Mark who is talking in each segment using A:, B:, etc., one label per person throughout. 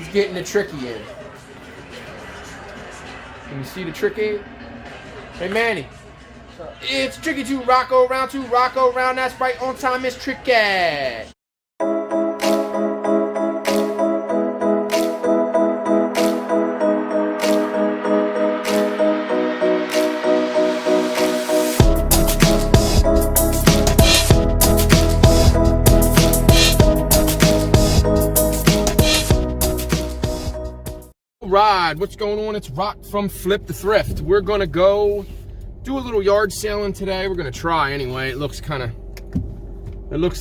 A: He's getting the tricky in. Can you see the tricky? Hey, Manny. It's Tricky 2, Rocco, round 2, Rocco, round, that's right, on time, it's Tricky. Ride, what's going on? It's Rock from Flip the Thrift. We're gonna go do a little yard sailing today. We're gonna try anyway. It looks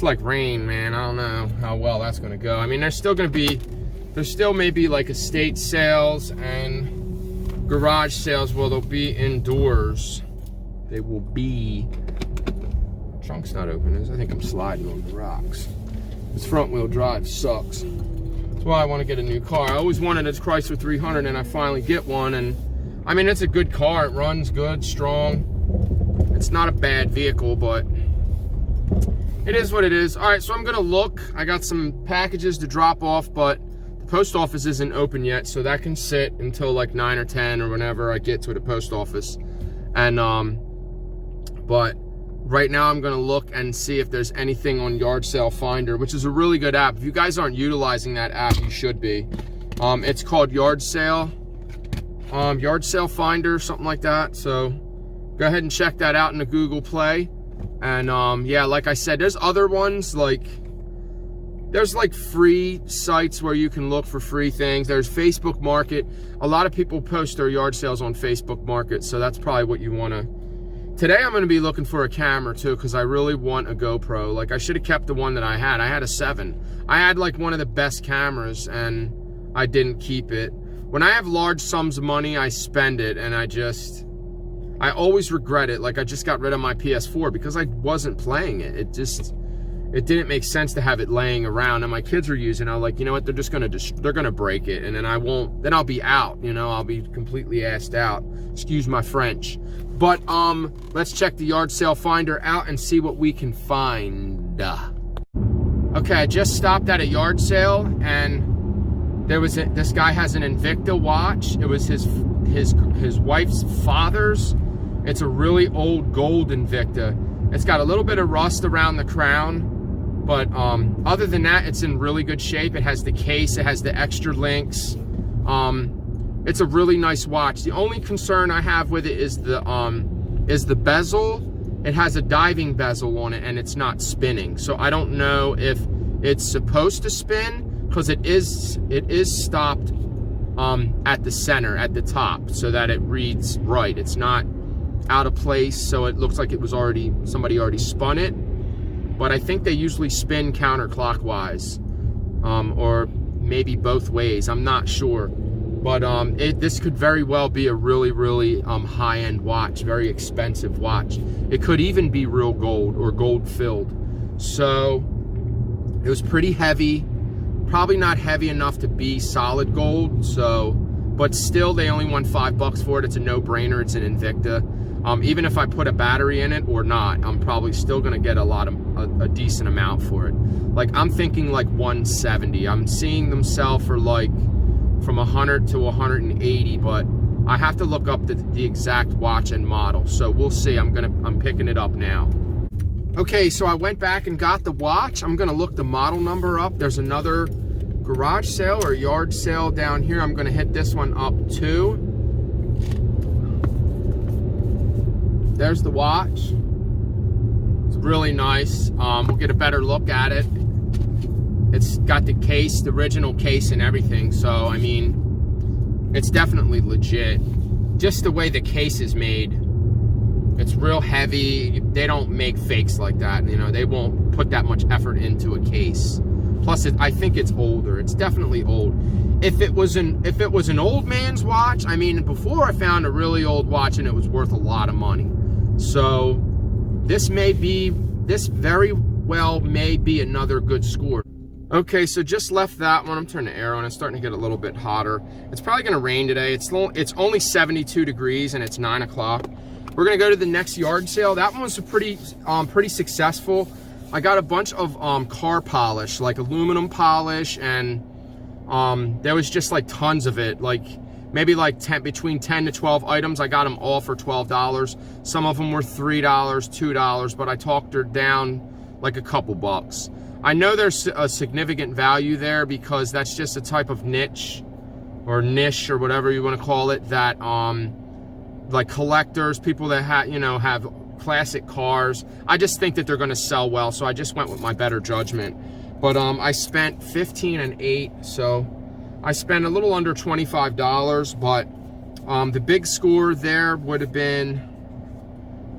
A: like rain, man. I don't know how well that's gonna go. I mean, there's still maybe like estate sales and garage sales. Well, they'll be indoors. They will be. Trunk's not open. I think I'm sliding on the rocks. This front wheel drive sucks. That's why I want to get a new car. I always wanted a Chrysler 300 and I finally get one, and I mean, it's a good car. It runs good, strong. It's not a bad vehicle, but it is what it is. All right, so I'm gonna look. I got some packages to drop off, but the post office isn't open yet, so that can sit until like 9 or 10 or whenever I get to the post office. And but right now I'm gonna look and see if there's anything on Yardsale Finder, which is a really good app. If you guys aren't utilizing that app, you should be. It's called Yardsale Finder, something like that. So go ahead and check that out in the Google Play. And yeah, like I said, there's other ones, like there's like free sites where you can look for free things. There's Facebook Market. A lot of people post their yard sales on Facebook Market, so that's probably what you want to. Today I'm going to be looking for a camera too, because I really want a GoPro. Like, I should have kept the one that I had. I had a 7. I had like one of the best cameras and I didn't keep it. When I have large sums of money, I spend it, and I always regret it. Like, I just got rid of my PS4 because I wasn't playing it. It didn't make sense to have it laying around, and my kids are using it. I'm like, you know what, they're gonna break it, and then then I'll be out, you know, I'll be completely assed out. Excuse my French. But let's check the Yard Sale Finder out and see what we can find. Okay, I just stopped at a yard sale, and this guy has an Invicta watch. It was his wife's father's. It's a really old gold Invicta. It's got a little bit of rust around the crown, but other than that, it's in really good shape. It has the case, it has the extra links. It's a really nice watch. The only concern I have with it is the bezel. It has a diving bezel on it, and it's not spinning. So I don't know if it's supposed to spin, because it is stopped at the center, at the top, so that it reads right. It's not out of place, so it looks like it was somebody already spun it. But I think they usually spin counterclockwise, or maybe both ways. I'm not sure. But this could very well be a really, really high-end watch, very expensive watch. It could even be real gold or gold-filled. So it was pretty heavy. Probably not heavy enough to be solid gold. So, but still, they only want $5 for it. It's a no-brainer. It's an Invicta. Even if I put a battery in it or not, I'm probably still gonna get a decent amount for it. Like, I'm thinking like 170. I'm seeing them sell for like from 100 to 180, but I have to look up the exact watch and model. So we'll see. I'm picking it up now. Okay, so I went back and got the watch. I'm gonna look the model number up. There's another garage sale or yard sale down here. I'm gonna hit this one up too. There's the watch. It's really nice. We'll get a better look at it. It's got the case, the original case and everything. So, I mean, it's definitely legit. Just the way the case is made. It's real heavy. They don't make fakes like that. You know, they won't put that much effort into a case. Plus, I think it's older. It's definitely old. If it was an old man's watch, I mean, before I found a really old watch and it was worth a lot of money. So this very well may be another good score. Okay, so just left that one. I'm turning the air on. It's starting to get a little bit hotter. It's probably gonna rain today. It's only 72 degrees and it's 9 o'clock. We're gonna go to the next yard sale. That one was pretty successful. I got a bunch of car polish, like aluminum polish and There was just like tons of it, like maybe like between 10 to 12 items. I got them all for $12. Some of them were $3, $2, but I talked her down like a couple bucks. I know there's a significant value there because that's just a type of niche or whatever you want to call it, that like collectors, people that have classic cars, I just think that they're going to sell well, so I just went with my better judgment. But I spent $15 and $8, so I spent a little under $25. But the big score there would have been,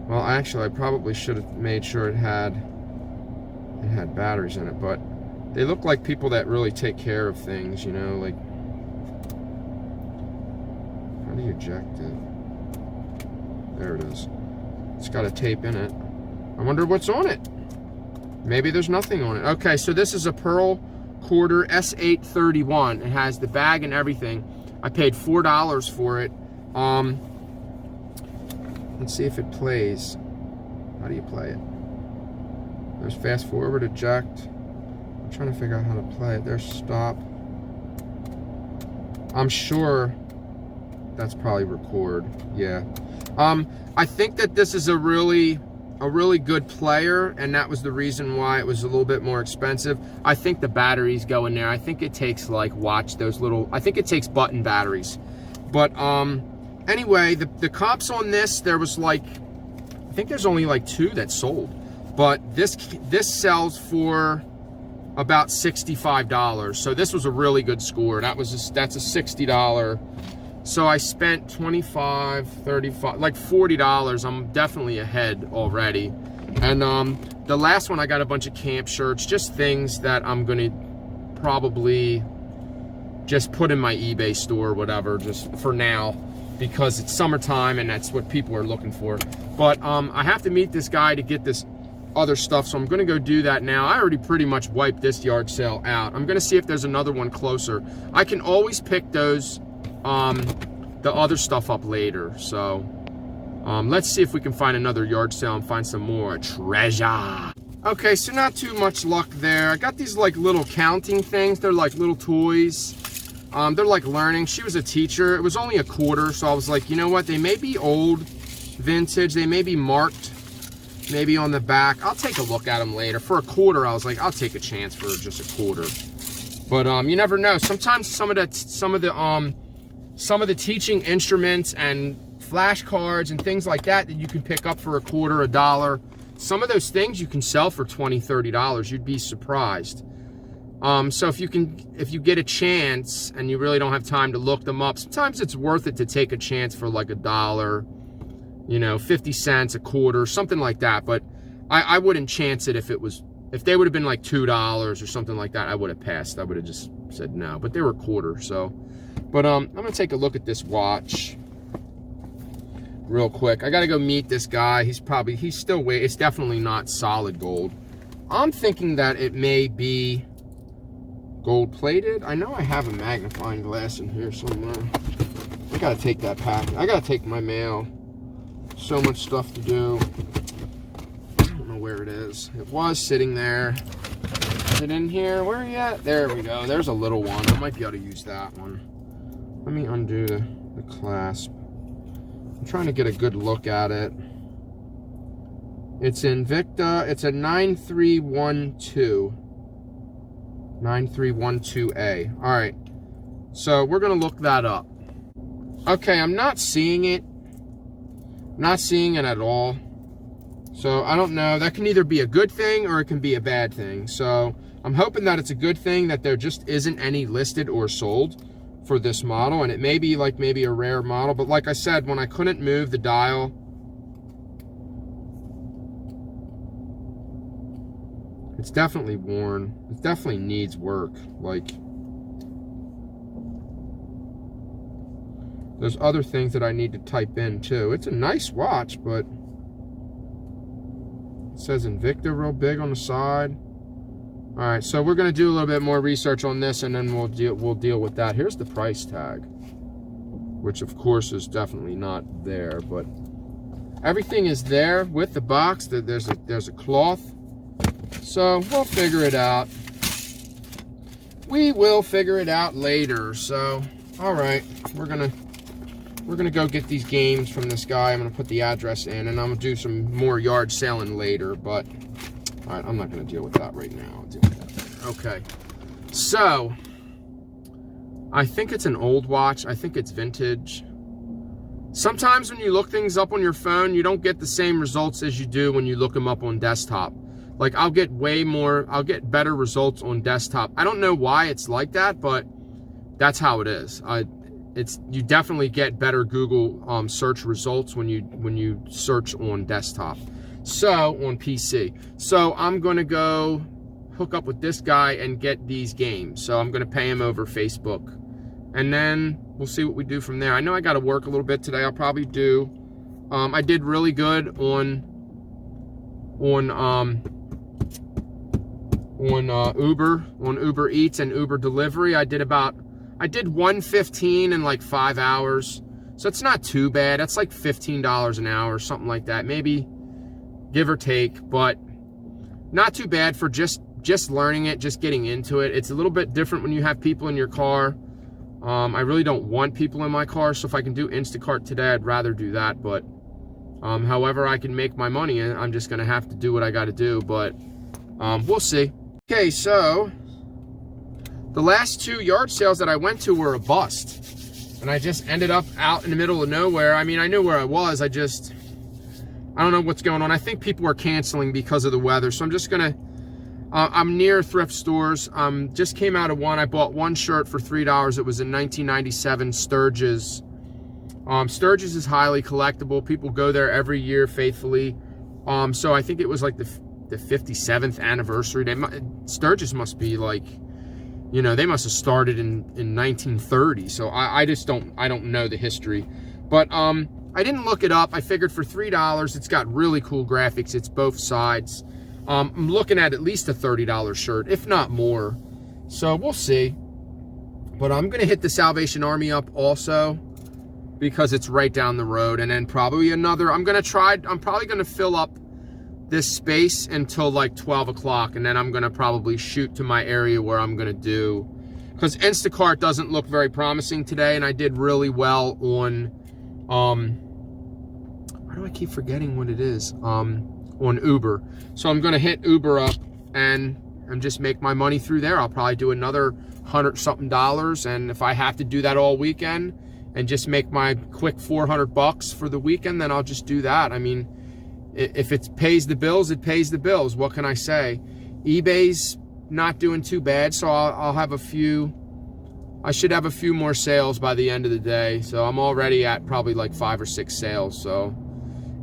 A: well, actually I probably should have made sure it had batteries in it, but they look like people that really take care of things, like, how do you eject it? There it is. It's got a tape in it. I wonder what's on it. Maybe there's nothing on it. Okay, so this is a Pearl Quarter S831. It has the bag and everything. I paid $4 for it. Let's see if it plays. How do you play it? There's fast forward, eject. I'm trying to figure out how to play it. There's stop. I'm sure that's probably record. Yeah. I think that this is a really good player, and that was the reason why it was a little bit more expensive. I think the batteries go in there. I think it takes, like, I think it takes button batteries. But anyway, the comps on this, there was like, I think there's only like 2 that sold. But this sells for about $65. So this was a really good score. That's a $60. So I spent $25, $35, like $40. I'm definitely ahead already. And the last one, I got a bunch of camp shirts, just things that I'm gonna probably just put in my eBay store, whatever, just for now, because it's summertime and that's what people are looking for. But I have to meet this guy to get this other stuff, so I'm gonna go do that now. I already pretty much wiped this yard sale out. I'm gonna see if there's another one closer. I can always pick those the other stuff up later. So let's see if we can find another yard sale and find some more treasure. Okay, so not too much luck there. I got these like little counting things. They're like little toys. They're like learning. She was a teacher. It was only a quarter, so I was like, you know what, they may be old, vintage, they may be marked maybe on the back. I'll take a look at them later. For a quarter, I was like, I'll take a chance for just a quarter. But you never know. Sometimes some of the teaching instruments and flashcards and things like that you can pick up for a quarter, $1. Some of those things you can sell for $20, $30. You'd be surprised. So if you get a chance and you really don't have time to look them up, sometimes it's worth it to take a chance for like $1, 50 cents, a quarter, something like that. But I wouldn't chance it if they would have been like $2 or something like that. I would have passed. I would have just said no. But they were a quarter, so. But I'm gonna take a look at this watch real quick. I gotta go meet this guy. He's still waiting. It's definitely not solid gold. I'm thinking that it may be gold plated. I know I have a magnifying glass in here somewhere. I gotta take that pack. I gotta take my mail. So much stuff to do. I don't know where it is. It was sitting there. Is it in here? Where are you at? There we go. There's a little one. I might be able to use that one. Let me undo the clasp. I'm trying to get a good look at it. It's Invicta. It's a 9312. 9312A. All right. So we're going to look that up. Okay, I'm not seeing it. Not seeing it at all. So I don't know. That can either be a good thing or it can be a bad thing. So I'm hoping that it's a good thing that there just isn't any listed or sold for this model, and it may be like maybe a rare model. But like I said, when I couldn't move the dial, it's definitely worn. It definitely needs work. Like, there's other things that I need to type in too. It's a nice watch, but it says Invicta real big on the side. All right, so we're gonna do a little bit more research on this, and then we'll deal with that. Here's the price tag, which of course is definitely not there, but everything is there with the box. There's a cloth, so we'll figure it out. we will figure it out later. So, all right, we're gonna go get these games from this guy. I'm gonna put the address in, and I'm gonna do some more yard selling later. But all right, I'm not gonna deal with that right now. I'll deal with that later. Okay, so I think it's an old watch. I think it's vintage. Sometimes when you look things up on your phone, you don't get the same results as you do when you look them up on desktop. Like, I'll get better results on desktop. I don't know why it's like that, but that's how it is. You definitely get better Google search results when you search on desktop. So, on PC. So, I'm going to go hook up with this guy and get these games. So, I'm going to pay him over Facebook. And then we'll see what we do from there. I know I got to work a little bit today. I'll probably do. I did really good on Uber Eats and Uber Delivery. I did 115 in like 5 hours. So it's not too bad. That's like $15 an hour, something like that. Maybe give or take, but not too bad for just learning it, just getting into it. It's a little bit different when you have people in your car. I really don't want people in my car, so if I can do Instacart today, I'd rather do that. But however I can make my money, I'm just going to have to do what I got to do. But we'll see. Okay, so the last 2 yard sales that I went to were a bust. And I just ended up out in the middle of nowhere. I mean, I knew where I was. I don't know what's going on. I think people are canceling because of the weather. So I'm just going to... I'm near thrift stores. Just came out of one. I bought one shirt for $3. It was a 1997 Sturgis. Sturgis is highly collectible. People go there every year faithfully. So I think it was like the 57th anniversary. Sturgis must be like, you know, they must have started in 1930. So I don't know the history. But I didn't look it up. I figured for $3, it's got really cool graphics. It's both sides. I'm looking at least a $30 shirt, if not more. So we'll see. But I'm going to hit the Salvation Army up also because it's right down the road. And then probably another, I'm probably going to fill up this space until like 12 o'clock. And then I'm going to probably shoot to my area where I'm going to do, because Instacart doesn't look very promising today. And I did really well on, why do I keep forgetting what it is? On Uber. So I'm going to hit Uber up and just make my money through there. I'll probably do another $100-something. And if I have to do that all weekend and just make my quick $400 for the weekend, then I'll just do that. I mean, if it pays the bills, it pays the bills. What can I say? eBay's not doing too bad. So I should have a few more sales by the end of the day. So I'm already at probably like 5 or 6 sales. So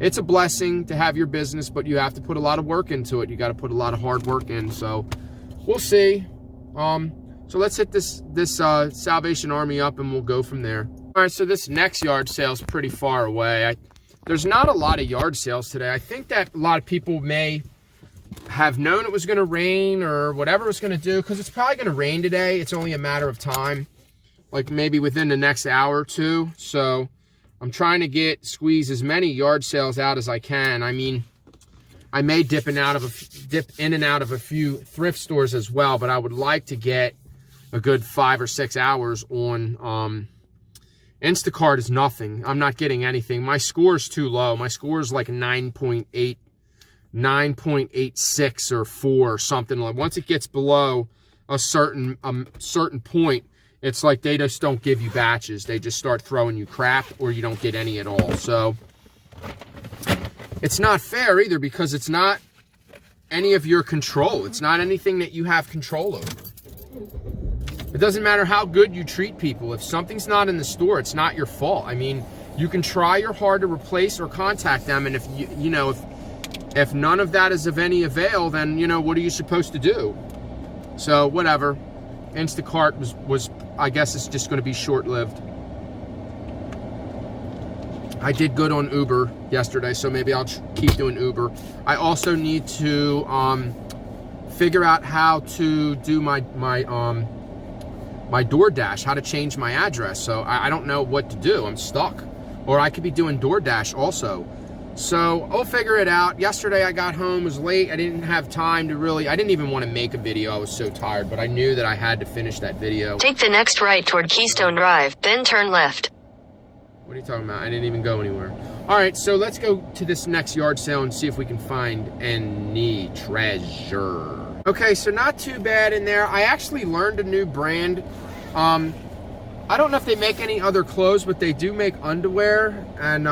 A: it's a blessing to have your business, but you have to put a lot of work into it. You got to put a lot of hard work in. So we'll see. So let's hit this Salvation Army up and we'll go from there. All right, so this next yard sale is pretty far away. There's not a lot of yard sales today. I think that a lot of people may have known it was going to rain or whatever it's going to do, because it's probably going to rain today. It's only a matter of time, like maybe within the next hour or two. So I'm trying to squeeze as many yard sales out as I can. I mean, I may dip in and out of a few thrift stores as well, but I would like to get a good 5 or 6 hours on Instacart. Is nothing. I'm not getting anything. My score is too low. My score is like 9.8, 9.86 or 4 or something. Like once it gets below a certain point, it's like they just don't give you batches. They just start throwing you crap, or you don't get any at all. So it's not fair either, because it's not any of your control. It's not anything that you have control over. It doesn't matter how good you treat people. If something's not in the store, it's not your fault. I mean, you can try your hard to replace or contact them, and if if none of that is of any avail, then what are you supposed to do? So whatever. Instacart was I guess it's just going to be short-lived. I did good on Uber yesterday, so maybe I'll keep doing Uber. I also need to figure out how to do my DoorDash, how to change my address. So I don't know what to do. I'm stuck. Or I could be doing DoorDash also. So I'll figure it out. Yesterday I got home, it was late. I didn't have time to really, I didn't even want to make a video. I was so tired, but I knew that I had to finish that video.
B: Take the next right toward Keystone Drive, then turn left.
A: What are you talking about? I didn't even go anywhere. All right, so let's go to this next yard sale and see if we can find any treasure. Okay, so not too bad in there. I actually learned a new brand. I don't know if they make any other clothes, but they do make underwear. And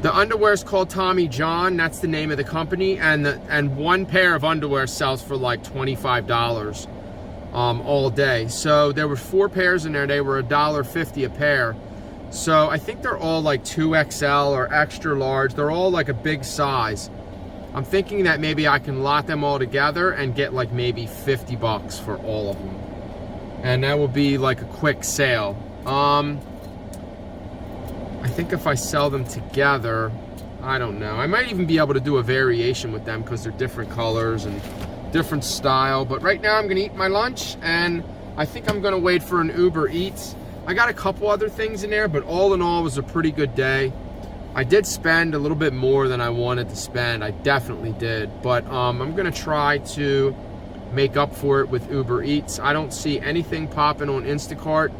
A: the underwear is called Tommy John. That's the name of the company. And one pair of underwear sells for like $25 all day. So there were 4 pairs in there. They were $1.50 a pair. So I think they're all like 2XL or extra large. They're all like a big size. I'm thinking that maybe I can lot them all together and get like maybe $50 for all of them. And that will be like a quick sale. I think if I sell them together, I don't know. I might even be able to do a variation with them because they're different colors and different style. But right now I'm gonna eat my lunch and I think I'm gonna wait for an Uber Eats. I got a couple other things in there, but all in all, it was a pretty good day. I did spend a little bit more than I wanted to spend. I definitely did. But I'm gonna try to make up for it with Uber Eats. I don't see anything popping on Instacart.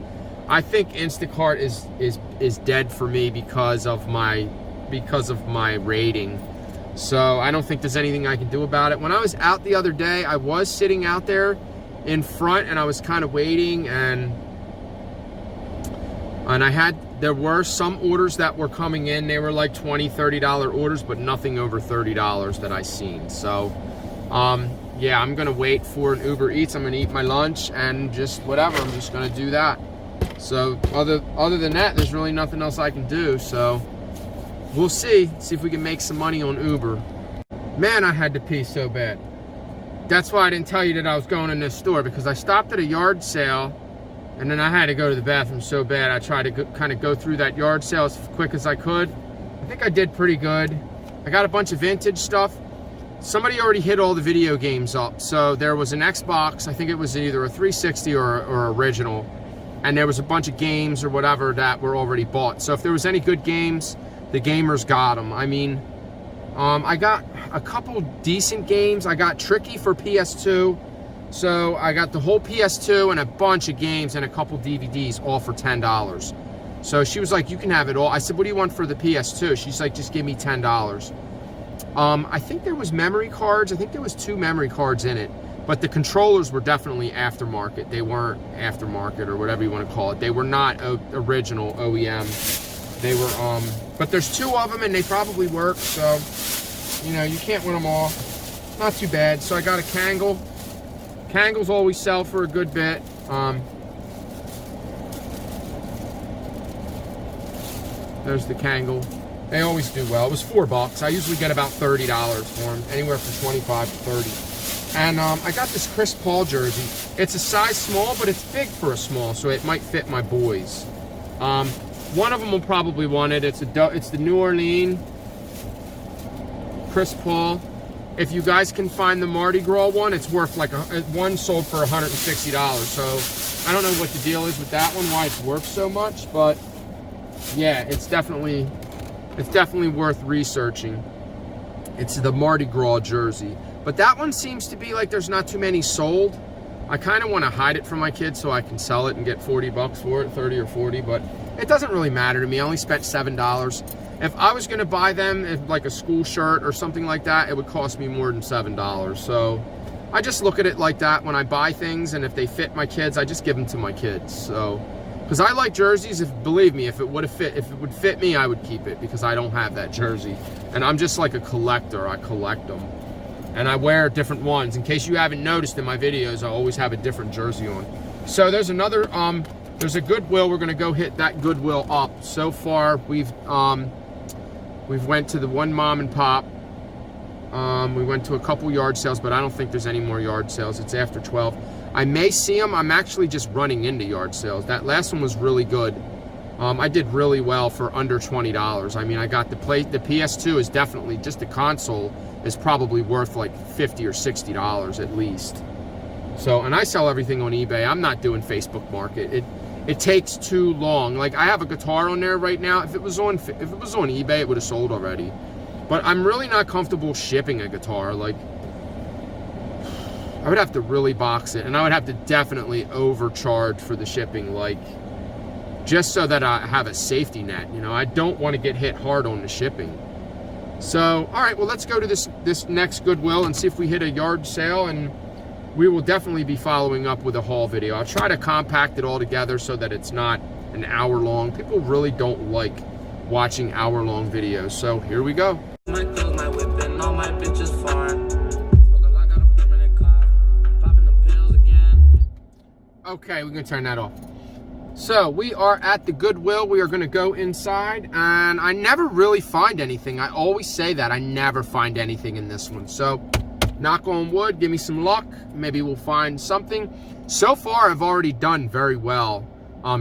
A: I think Instacart is dead for me because of my rating. So I don't think there's anything I can do about it. When I was out the other day, I was sitting out there in front and I was kind of waiting, and there were some orders that were coming in. They were like $20, $30 orders, but nothing over $30 that I seen. So yeah, I'm gonna wait for an Uber Eats. I'm gonna eat my lunch and just whatever, I'm just gonna do that. So other than that, there's really nothing else I can do. So we'll see if we can make some money on Uber. Man, I had to pee so bad. That's why I didn't tell you that I was going in this store, because I stopped at a yard sale and then I had to go to the bathroom so bad. I tried to kind of go through that yard sale as quick as I could. I think I did pretty good. I got a bunch of vintage stuff. Somebody already hit all the video games up. So there was an Xbox, I think it was either a 360 or original. And there was a bunch of games or whatever that were already bought. So if there was any good games, the gamers got them. I mean, I got a couple decent games. I got Tricky for PS2. So I got the whole PS2 and a bunch of games and a couple DVDs, all for $10. So she was like, you can have it all. I said, what do you want for the PS2? She's like, just give me $10. I think there was memory cards. I think there was 2 memory cards in it. But the controllers were definitely aftermarket. They weren't aftermarket or whatever you want to call it. They were not original OEM. They were, but there's 2 of them and they probably work. So, you know, you can't win them all. Not too bad. So I got a Kangol. Kangols always sell for a good bit. There's the Kangol. They always do well. It was $4. I usually get about $30 for them. Anywhere from 25 to 30. And I got this Chris Paul jersey. It's a size small, but it's big for a small, so it might fit my boys. One of them will probably want it. It's the New Orleans Chris Paul. If you guys can find the Mardi Gras one, it's worth like one sold for $160. So I don't know what the deal is with that one, why it's worth so much, but yeah, it's definitely worth researching. It's the Mardi Gras jersey. But that one seems to be like there's not too many sold. I kind of want to hide it from my kids so I can sell it and get $40 for it, 30 or 40, but it doesn't really matter to me. I only spent $7. If I was going to buy them, like a school shirt or something like that, it would cost me more than $7. So I just look at it like that when I buy things, and if they fit my kids, I just give them to my kids. So, because I like jerseys, believe me, if it would fit me, I would keep it, because I don't have that jersey. And I'm just like a collector. I collect them. And I wear different ones. In case you haven't noticed in my videos, I always have a different jersey on. So there's another, there's a Goodwill. We're gonna go hit that Goodwill up. So far, we've went to the one mom and pop. We went to a couple yard sales, but I don't think there's any more yard sales. It's after 12. I may see them. I'm actually just running into yard sales. That last one was really good. I did really well for under $20. I mean, I got the PS2 is definitely, just the console is probably worth like $50 or $60 at least. So, and I sell everything on eBay. I'm not doing Facebook Market. it takes too long. Like, I have a guitar on there right now. If it was on eBay, it would have sold already. But I'm really not comfortable shipping a guitar. Like, I would have to really box it, and I would have to definitely overcharge for the shipping, like, just so that I have a safety net. You know, I don't want to get hit hard on the shipping. So, all right, well, let's go to this next Goodwill and see if we hit a yard sale, and we will definitely be following up with a haul video. I'll try to compact it all together so that it's not an hour long. People really don't like watching hour-long videos, so here we go. Okay, we're gonna turn that off. So we are at the Goodwill. We are gonna go inside, and I never really find anything. I always say that I never find anything in this one. So knock on wood, give me some luck. Maybe we'll find something. So far, I've already done very well,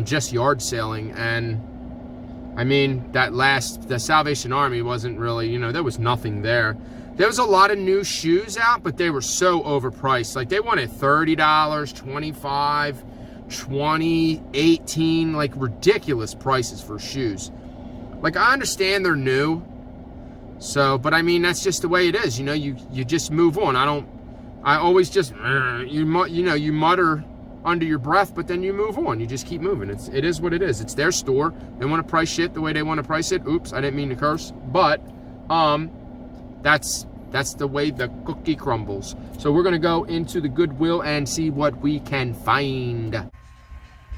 A: just yard sailing. And I mean, the Salvation Army wasn't really, you know, there was nothing there. There was a lot of new shoes out, but they were so overpriced. Like, they wanted $30, $25, $20, $18, like ridiculous prices for shoes. Like, I understand they're new, so, but I mean, that's just the way it is. You know, you just move on. I always just, you mutter under your breath, but then you move on. You just keep moving. It is what it is. It's their store. They want to price shit the way they want to price it. Oops, I didn't mean to curse, but that's the way the cookie crumbles. So we're gonna go into the Goodwill and see what we can find.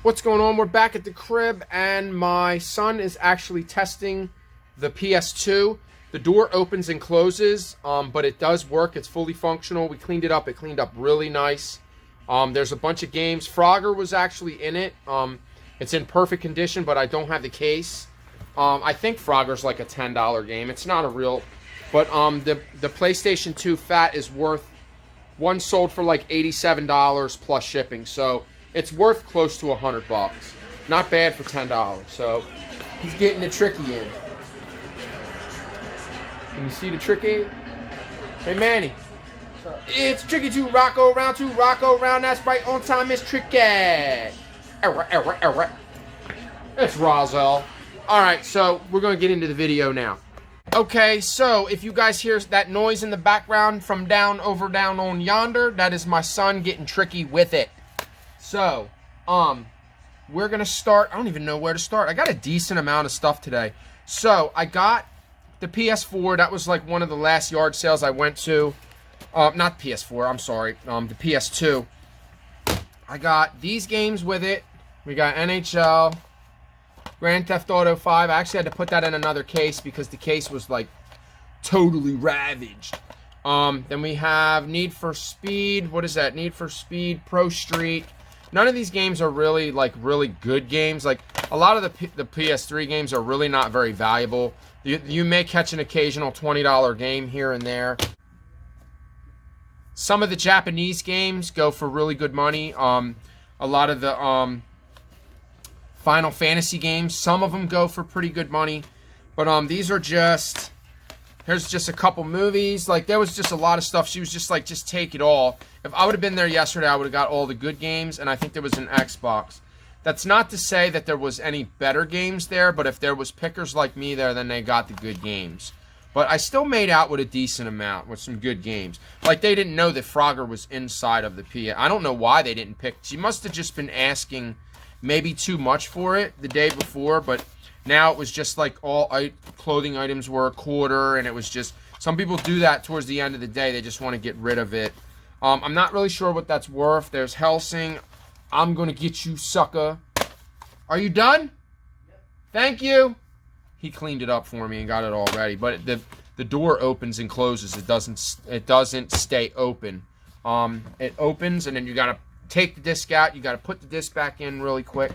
A: What's going on? We're back at the crib, and my son is actually testing the PS2. The door opens and closes, but it does work. It's fully functional. We cleaned it up. It cleaned up really nice. There's a bunch of games. Frogger was actually in it. It's in perfect condition, but I don't have the case. I think Frogger's like a $10 game. It's not a real... But the PlayStation 2 Fat is worth... One sold for like $87 plus shipping. So it's worth close to $100. Not bad for $10. So he's getting the tricky in. Can you see the tricky? Hey, Manny. It's tricky to Rocco round 2. Rocco round. That's right. On time. It's tricky. Error. It's Roselle. All right. So we're going to get into the video now. Okay, so if you guys hear that noise in the background from down on yonder, that is my son getting tricky with it. So, we're gonna start. I don't even know where to start. I got a decent amount of stuff today. So, I got the PS4. That was like one of the last yard sales I went to. Not PS4, I'm sorry. The PS2. I got these games with it. We got NHL. Grand Theft Auto 5. I actually had to put that in another case because the case was like totally ravaged. Then we have Need for Speed. What is that? Need for Speed, Pro Street. None of these games are really like really good games. Like a lot of the PS3 games are really not very valuable. You may catch an occasional $20 game here and there. Some of the Japanese games go for really good money. A lot of the Final Fantasy games, some of them go for pretty good money, but these are just, here's just a couple movies. Like, there was just a lot of stuff. She was just like, just take it all. If I would have been there yesterday, I would have got all the good games, and I think there was an Xbox. That's not to say that there was any better games there, but if there was pickers like me there, then they got the good games. But I still made out with a decent amount, with some good games. Like, they didn't know that Frogger was inside of the PS. I don't know why they didn't pick. She must have just been asking maybe too much for it the day before, but now it was just like all clothing items were a quarter, and it was just, some people do that towards the end of the day. They just want to get rid of it. I'm not really sure what that's worth. There's Helsing. I'm going to get you, sucker. Are you done? Yep. Thank you. He cleaned it up for me and got it all ready, but the door opens and closes. It doesn't stay open. It opens, and then you got to take the disc out. You got to put the disc back in really quick.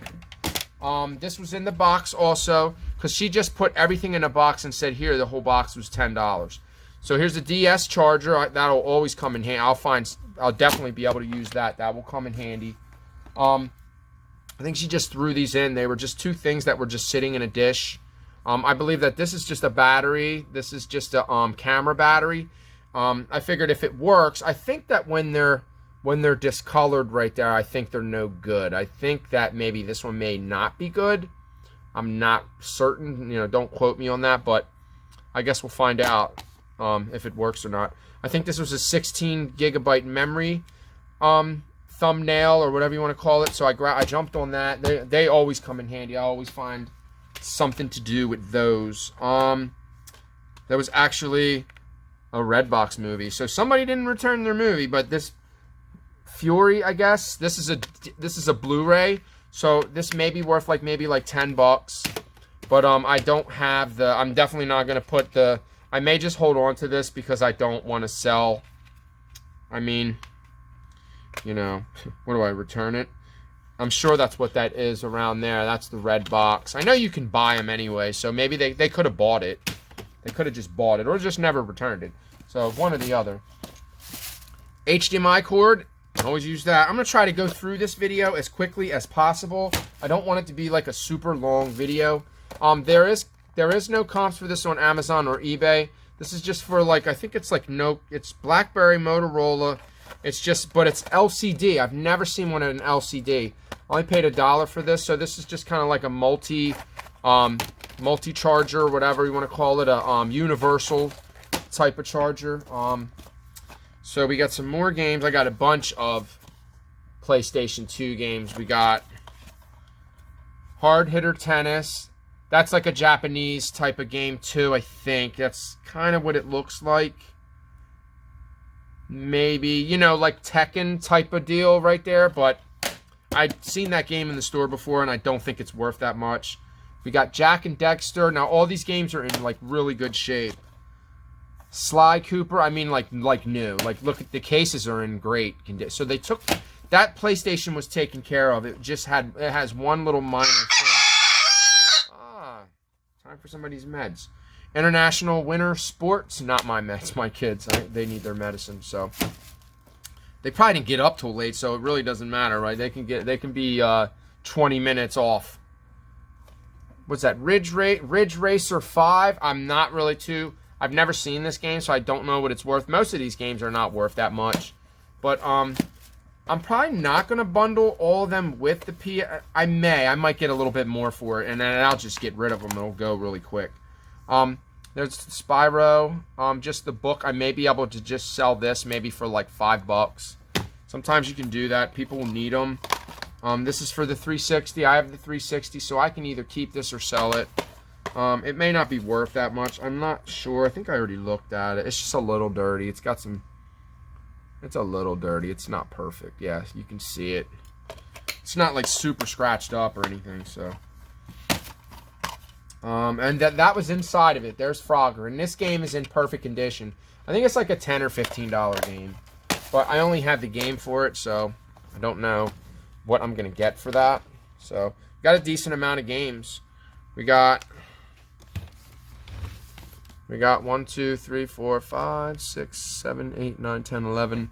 A: This was in the box also, because she just put everything in a box and said, here, the whole box was $10. So here's the DS charger. That'll always come in handy. I'll definitely be able to use that. That will come in handy. I think she just threw these in. They were just two things that were just sitting in a dish. I believe that this is just a battery. This is just a camera battery. I figured if it works, I think that when when they're discolored right there, I think they're no good. I think that maybe this one may not be good. I'm not certain, you know, don't quote me on that, but I guess we'll find out if it works or not. I think this was a 16 gigabyte memory thumbnail or whatever you want to call it. So I jumped on that. They always come in handy. I always find something to do with those. There was actually a Redbox movie. So somebody didn't return their movie, but this Fury, I guess, this is a Blu-ray. So this may be worth maybe like $10. But I don't have the, I'm definitely not going to put the, I may just hold on to this because I don't want to sell. I mean, you know, what do I return it? I'm sure that's what that is around there. That's the red box. I know you can buy them anyway, so maybe they could have bought it. They could have just bought it or just never returned it. So one or the other. HDMI cord, always use that. I'm going to try to go through this video as quickly as possible. I don't want it to be like a super long video. There is no comps for this on Amazon or eBay. This is just for I think it's it's BlackBerry, Motorola. It's just, but it's LCD. I've never seen one in an LCD. I only paid $1 for this, so this is just kind of like a multi-charger, whatever you want to call it, a universal type of charger. So we got some more games. I got a bunch of PlayStation 2 games. We got Hard Hitter Tennis. That's like a Japanese type of game too, I think. That's kind of what it looks like. Maybe, you know, like Tekken type of deal right there. But I'd seen that game in the store before, and I don't think it's worth that much. We got Jack and Dexter. Now, all these games are in, really good shape. Sly Cooper, I mean, like new. Look at the cases are in great condition. So they took... That PlayStation was taken care of. It just had... It has one little minor thing. Time for somebody's meds. International Winter Sports. Not my meds, my kids. They need their medicine, so... They probably didn't get up till late, so it really doesn't matter, right? They can be 20 minutes off. What's that? Ridge Racer 5. I'm not really too... I've never seen this game, so I don't know what it's worth. Most of these games are not worth that much. But I'm probably not going to bundle all of them with the P. I might get a little bit more for it, and then I'll just get rid of them. It'll go really quick. There's Spyro. Just the book. I may be able to just sell this maybe for like $5. Sometimes you can do that. People will need them. This is for the 360. I have the 360, so I can either keep this or sell it. It may not be worth that much. I'm not sure. I think I already looked at it. It's just a little dirty. It's got some... It's a little dirty. It's not perfect. Yeah, you can see it. It's not like super scratched up or anything, so... and that was inside of it. There's Frogger. And this game is in perfect condition. I think it's like a $10 or $15 game. But I only have the game for it, so I don't know what I'm going to get for that. So, got a decent amount of games. We got 1, 2, 3, 4, 5, 6, 7, 8, 9, 10, 11,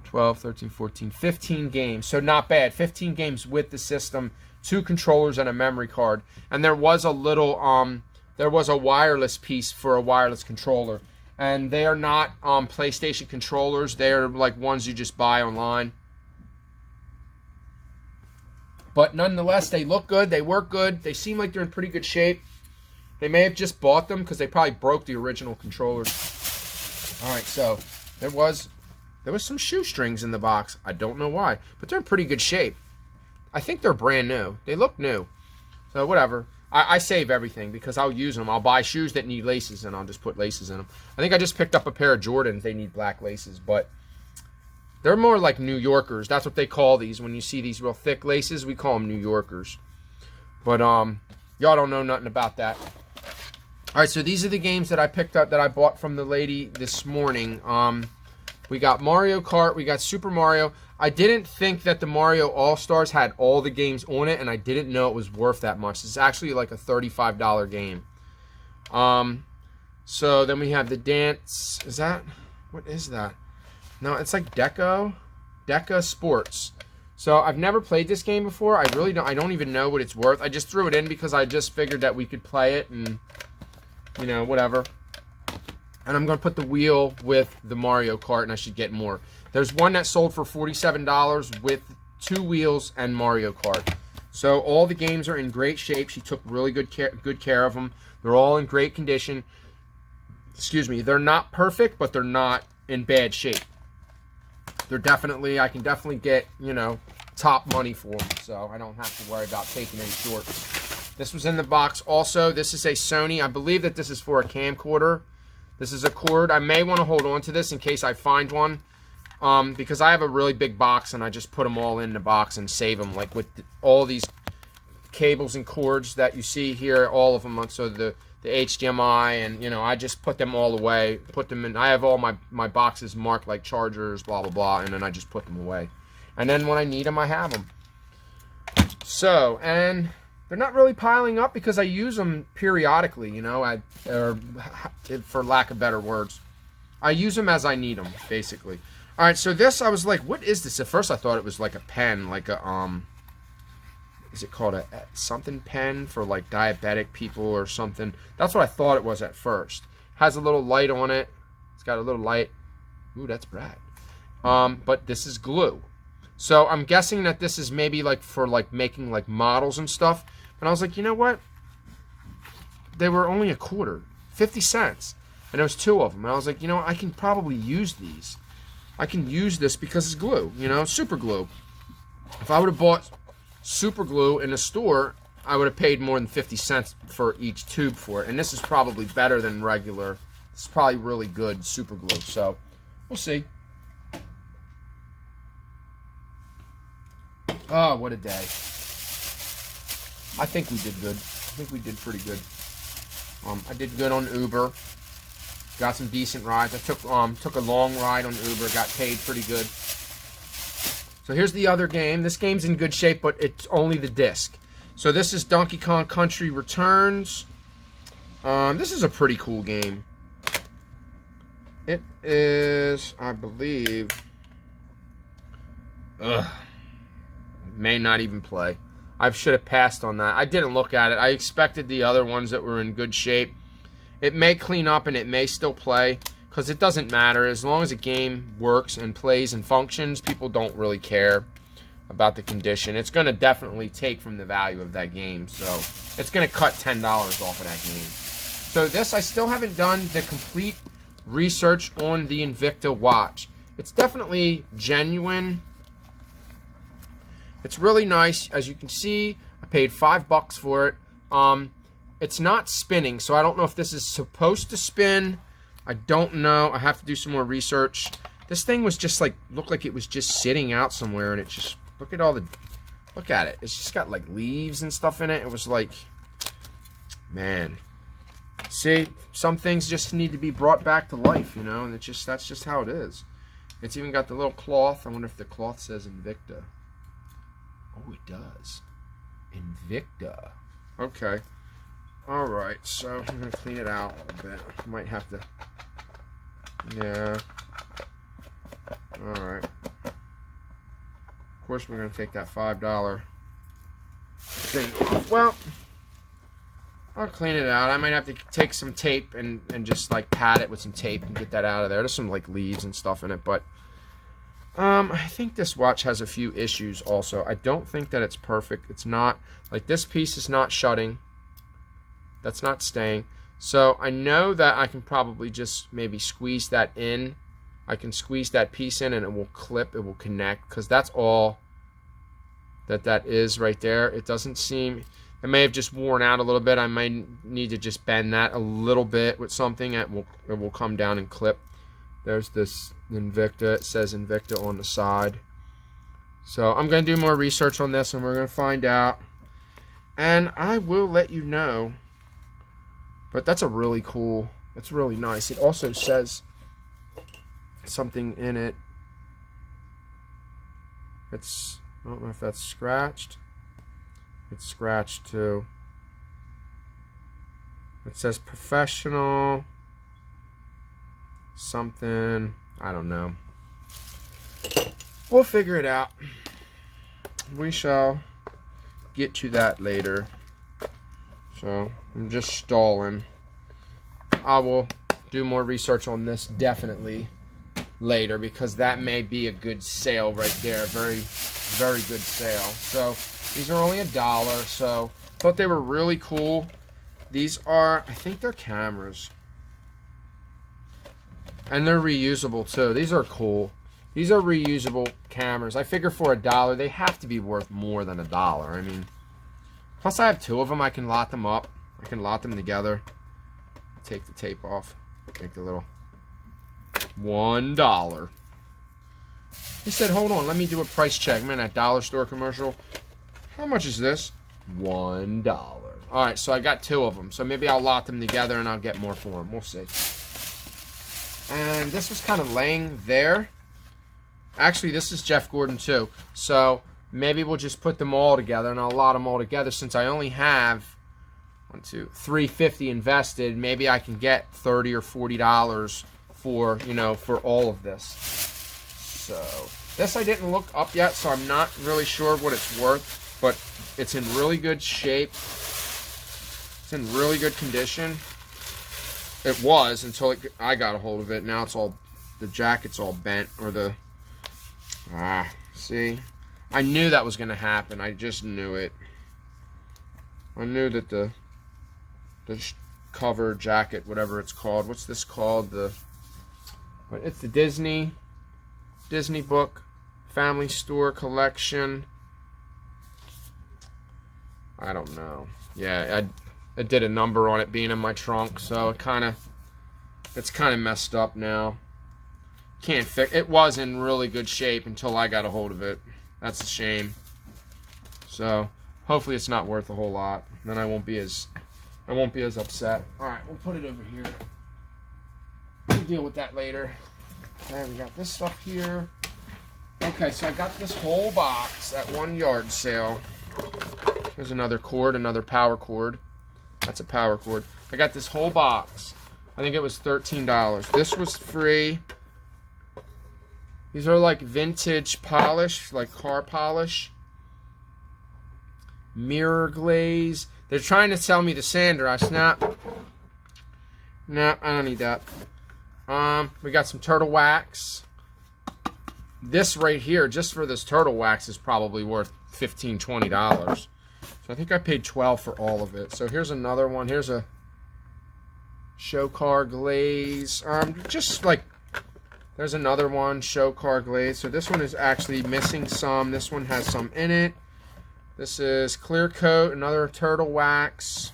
A: 12, 13, 14, 15 games. So not bad. 15 games with the system, 2 controllers and a memory card. And there was a little there was a wireless piece for a wireless controller. And they are not PlayStation controllers. They are like ones you just buy online. But nonetheless, they look good. They work good. They seem like they're in pretty good shape. They may have just bought them because they probably broke the original controllers. Alright, so there was some shoestrings in the box. I don't know why, but they're in pretty good shape. I think they're brand new. They look new. So whatever. I save everything because I'll use them. I'll buy shoes that need laces and I'll just put laces in them. I think I just picked up a pair of Jordans. They need black laces, but they're more like New Yorkers. That's what they call these. When you see these real thick laces, we call them New Yorkers. But y'all don't know nothing about that. Alright, so these are the games that I picked up that I bought from the lady this morning. We got Mario Kart, we got Super Mario. I didn't think that the Mario All-Stars had all the games on it, and I didn't know it was worth that much. It's actually like a $35 game. So then we have the Dance. Is that? What is that? No, it's like Deca Sports. So I've never played this game before. I don't even know what it's worth. I just threw it in because I just figured that we could play it and, you know, whatever. And I'm going to put the wheel with the Mario Kart, and I should get more. There's one that sold for $47 with 2 wheels and Mario Kart. So all the games are in great shape. She took really good care of them. They're all in great condition. Excuse me. They're not perfect, but they're not in bad shape. They're definitely, I can definitely get, you know, top money for them. So I don't have to worry about taking any shorts. This was in the box also. This is a Sony. I believe that this is for a camcorder. This is a cord. I may want to hold on to this in case I find one. Because I have a really big box and I just put them all in the box and save them. Like with all these cables and cords that you see here, all of them. So the HDMI and, you know, I just put them all away. Put them in. I have all my boxes marked like chargers, blah, blah, blah. And then I just put them away. And then when I need them, I have them. So, and they're not really piling up because I use them periodically, you know, or for lack of better words. I use them as I need them, basically. All right, so this, I was like, what is this? At first, I thought it was like a pen, like a, is it called a something pen for like diabetic people or something? That's what I thought it was at first. Has a little light on it. It's got a little light. Ooh, that's Brad. But this is glue. So I'm guessing that this is maybe like for like making like models and stuff. And I was like, you know what? They were only a quarter, 50 cents. And there was 2 of them. And I was like, you know, I can probably use these. I can use this because it's glue, you know, super glue. If I would have bought super glue in a store, I would have paid more than 50 cents for each tube for it. And this is probably better than regular. It's probably really good super glue. So we'll see. Oh, what a day. I think we did good. I think we did pretty good. I did good on Uber. Got some decent rides. I took a long ride on Uber. Got paid pretty good. So here's the other game. This game's in good shape, but it's only the disc. So this is Donkey Kong Country Returns. This is a pretty cool game. It is, I believe... may not even play. I should have passed on that. I didn't look at it. I expected the other ones that were in good shape. It may clean up and it may still play because it doesn't matter. As long as a game works and plays and functions, people don't really care about the condition. It's going to definitely take from the value of that game. So it's going to cut $10 off of that game. So this, I still haven't done the complete research on the Invicta watch. It's definitely genuine. It's really nice. As you can see, I paid $5 for it. It's not spinning, so I don't know if this is supposed to spin. I don't know. I have to do some more research. This thing was just like, looked like it was just sitting out somewhere, and it just, look at it. It's just got like leaves and stuff in it. It was like, man. See, some things just need to be brought back to life, you know, and it's just, that's just how it is. It's even got the little cloth. I wonder if the cloth says Invicta. Oh, it does. Invicta. Okay. Alright, so I'm going to clean it out a little bit. I might have to... Yeah. Alright. Of course, we're going to take that $5 thing off. Well, I'll clean it out. I might have to take some tape and just, like, pat it with some tape and get that out of there. There's some, like, leaves and stuff in it, but... I think this watch has a few issues also. I don't think that it's perfect. It's not, like this piece is not shutting. That's not staying. So I know that I can probably just maybe squeeze that in. I can squeeze that piece in and it will clip, it will connect, because that's all that is right there. It doesn't seem, it may have just worn out a little bit. I might need to just bend that a little bit with something. It will come down and clip. There's this Invicta. It says Invicta on the side. So I'm going to do more research on this and we're going to find out. And I will let you know. But that's a really cool, that's really nice. It also says something in it. It's, I don't know if that's scratched. It's scratched too. It says professional. Something, I don't know. We'll figure it out. We shall get to that later. So I'm just stalling. I will do more research on this definitely later, because that may be a good sale right there. Very, very good sale. So these are only $1, so thought they were really cool. These are, I think they're cameras. And they're reusable too. These are cool. These are reusable cameras. I figure for $1, they have to be worth more than $1. I mean, plus I have 2 of them. I can lot them up. I can lot them together. Take the tape off. Make the little $1. He said, hold on, let me do a price check. Man, that dollar store commercial. How much is this? $1. All right, so I got 2 of them. So maybe I'll lot them together and I'll get more for them. We'll see. And this was kind of laying there. Actually, this is Jeff Gordon too. So maybe we'll just put them all together and I'll lot them all together, since I only have $350 invested. Maybe I can get $30 or $40 for, you know, for all of this. So this I didn't look up yet, so I'm not really sure what it's worth, but it's in really good shape. It's in really good condition. It was until I got a hold of it. Now it's all, the jacket's all bent, or the, see? I knew that was going to happen. I just knew it. I knew that the cover, jacket, whatever it's called. What's this called? It's the Disney book, family store collection. I don't know. Yeah, I did a number on it being in my trunk, so it's kind of messed up now. Can't fix it. Was in really good shape until I got a hold of it. That's a shame. So hopefully it's not worth a whole lot. Then I won't be as upset. All right, we'll put it over here. We'll deal with that later. Okay, we got this stuff here. Okay, so I got this whole box at one yard sale. There's another cord, another power cord. That's a power cord. I got this whole box. I think it was $13. This was free. These are like vintage polish, like car polish. Mirror glaze. They're trying to sell me the sander. I snap. No, I don't need that. We got some turtle wax. This right here, just for this turtle wax, is probably worth $15, $20. So I think I paid $12 for all of it. So here's another one. Here's a show car glaze. Just like, there's another one, show car glaze. So this one is actually missing some. This one has some in it. This is clear coat, another turtle wax.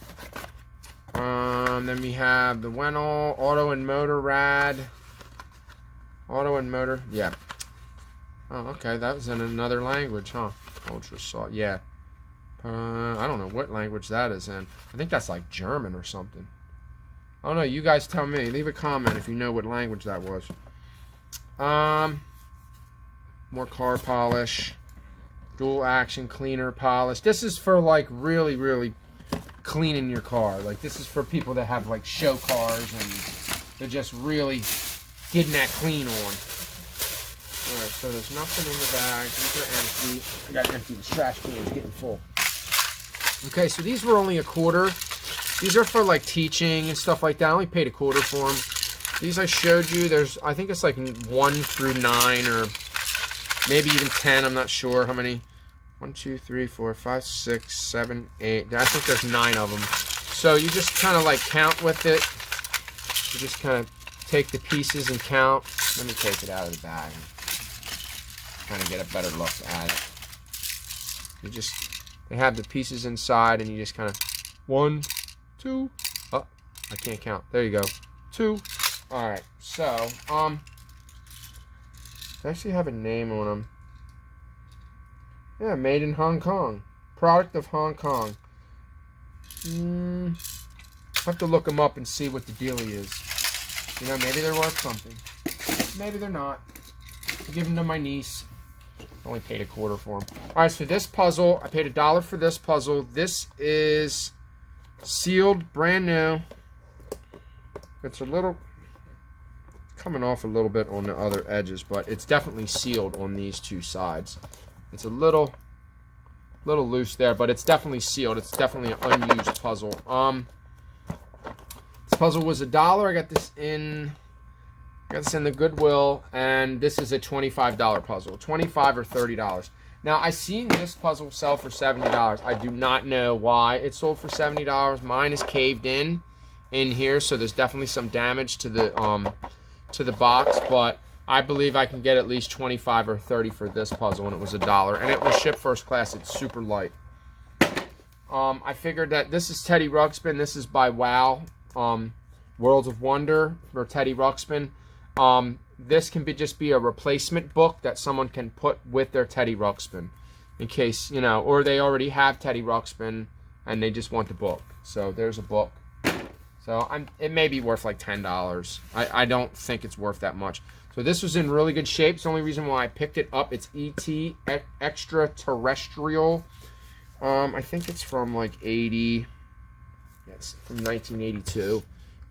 A: Then we have the Wennell Auto and Motor Rad. Auto and Motor, yeah. Oh, okay, that was in another language, huh? Ultra salt, yeah. I don't know what language that is in. I think that's like German or something. I don't know, you guys tell me. Leave a comment if you know what language that was. More car polish. Dual action cleaner polish. This is for like really, really cleaning your car. Like this is for people that have like show cars and they're just really getting that clean on. Alright, so there's nothing in the bag. These are empty. I got to empty this trash can. It's getting full. Okay, so these were only $0.25. These are for like teaching and stuff like that. I only paid $0.25 for them. These I showed you. There's, I think it's like 1 through 9 or maybe even 10. I'm not sure how many. 1, 2, 3, 4, 5, 6, 7, 8. I think there's 9 of them. So you just kind of like count with it. You just kind of take the pieces and count. Let me take it out of the bag and kind of get a better look at it. You just, they have the pieces inside and you just kind of 1, 2. Oh, I can't count. There you go. 2. All right. So, they actually have a name on them. Yeah, made in Hong Kong. Product of Hong Kong. I have to look them up and see what the dealie is. You know, maybe they're worth something. Maybe they're not. I'll give them to my niece. I only paid $0.25 for them. Alright, so this puzzle, I paid $1 for this puzzle. This is sealed, brand new. It's a little, coming off a little bit on the other edges, but it's definitely sealed on these 2 sides. It's a little loose there, but it's definitely sealed. It's definitely an unused puzzle. This puzzle was $1. I got this in I got this in the Goodwill, and this is a $25 puzzle. $25 or $30. Now, I seen this puzzle sell for $70. I do not know why it sold for $70. Mine is caved in here, so there's definitely some damage to the box, but I believe I can get at least 25 or 30 for this puzzle, and it was $1. And it was shipped first class. It's super light. I figured that this is Teddy Ruxpin. This is by Wow. Worlds of Wonder for Teddy Ruxpin. This can just be a replacement book that someone can put with their Teddy Ruxpin in case, you know, or they already have Teddy Ruxpin and they just want the book. So there's a book. So it may be worth like $10. I don't think it's worth that much. So this was in really good shape. It's the only reason why I picked it up. It's E.T. Extraterrestrial. I think it's from like 80. Yes, from 1982.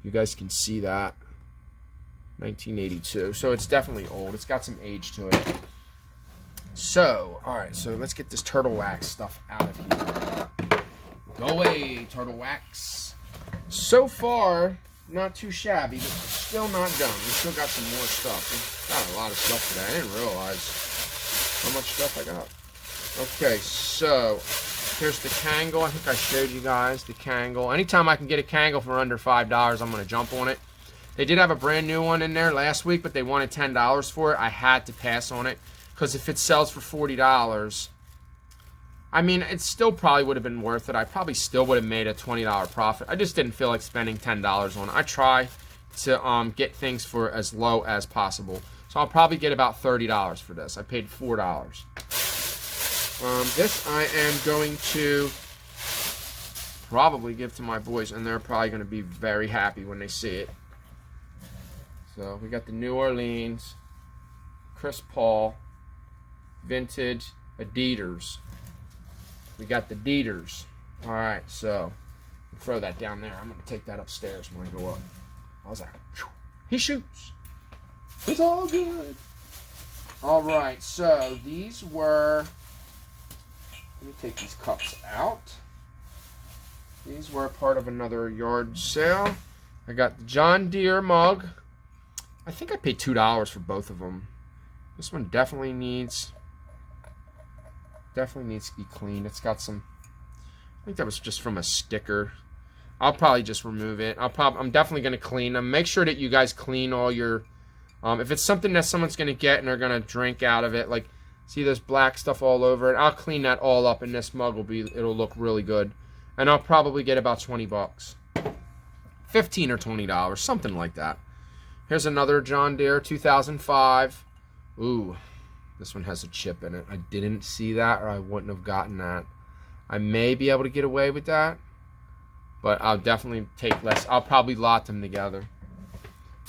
A: You guys can see that. 1982. So it's definitely old. It's got some age to it. So, alright, so let's get this turtle wax stuff out of here. Go away, turtle wax. So far, not too shabby, but still not done. We still got some more stuff. We've got a lot of stuff today. I didn't realize how much stuff I got. Okay, so here's the Kangol. I think I showed you guys the Kangol. Anytime I can get a Kangol for under $5, I'm going to jump on it. They did have a brand new one in there last week, but they wanted $10 for it. I had to pass on it because if it sells for $40, I mean, it still probably would have been worth it. I probably still would have made a $20 profit. I just didn't feel like spending $10 on it. I try to get things for as low as possible. So I'll probably get about $30 for this. I paid $4. This I am going to probably give to my boys, and they're probably going to be very happy when they see it. So we got the New Orleans, Chris Paul, vintage Adidas. We got the Dieters. All right, so throw that down there. I'm going to take that upstairs when I go up. How's that? He shoots. It's all good. All right, so these were, let me take these cups out. These were part of another yard sale. I got the John Deere mug. I think I paid $2 for both of them. This one definitely needs to be cleaned. It's got some, I think that was just from a sticker. I'll probably just remove it. I'm definitely going to clean them. Make sure that you guys clean all your, if it's something that someone's going to get and they're going to drink out of it, like, see this black stuff all over it, I'll clean that all up, and this mug it'll look really good. And I'll probably get about 20 bucks. $15 or $20, something like that. Here's another John Deere 2005. Ooh, this one has a chip in it. I didn't see that, or I wouldn't have gotten that. I may be able to get away with that, but I'll definitely take less. I'll probably lot them together.